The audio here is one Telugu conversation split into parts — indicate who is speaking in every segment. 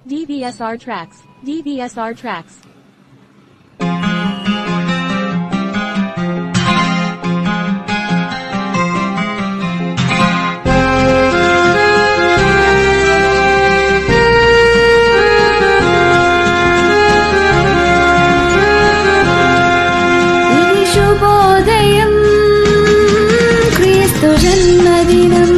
Speaker 1: DVSR tracks. DVSR tracks.
Speaker 2: శుభోదయం క్రీస్తు జన్మదినం.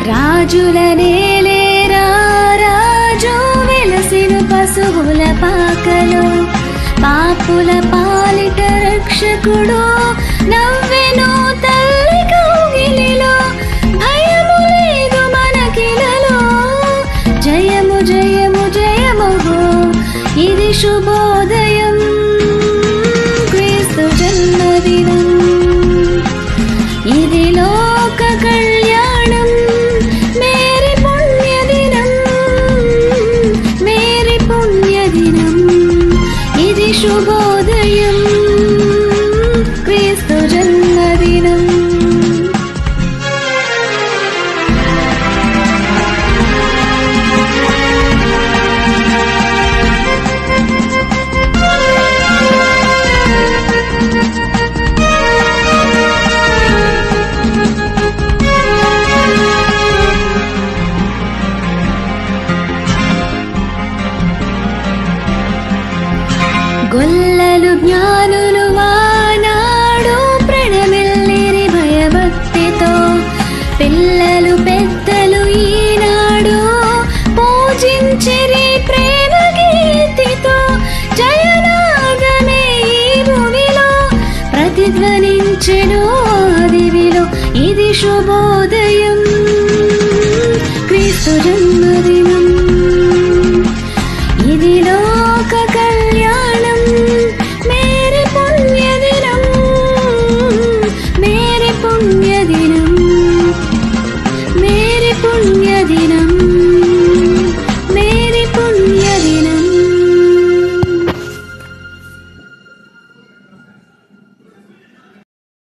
Speaker 2: రాజుల నేలేరా రాజు వెలసిన పశువుల పాకలో, పాపుల పాలిట రక్షకుడు నవ్వెను తల్లి కౌగిలిలో. భయము లేదు మనకిలలో, జయము జయము జయము ఇది శుభోదయం క్రీస్తు జన్మదినం. ఇది లోక కళ్యాణం మేరీ పుణ్యదినం, మేరీ పుణ్యదినం. ఇది శుభోదయం క్రీస్తు జన్మదినం. గొల్లలు జ్ఞానులు వానాడు ప్రణమిల్లిరి భయభక్తితో, పిల్లలు పెద్దలు ఈనాడు పూజించిరి ప్రేమ గీతితో. జయనాదమే ఈ భూమిలో ప్రతిధ్వనించెను ఆదివిలో. ఇది శుభోదయం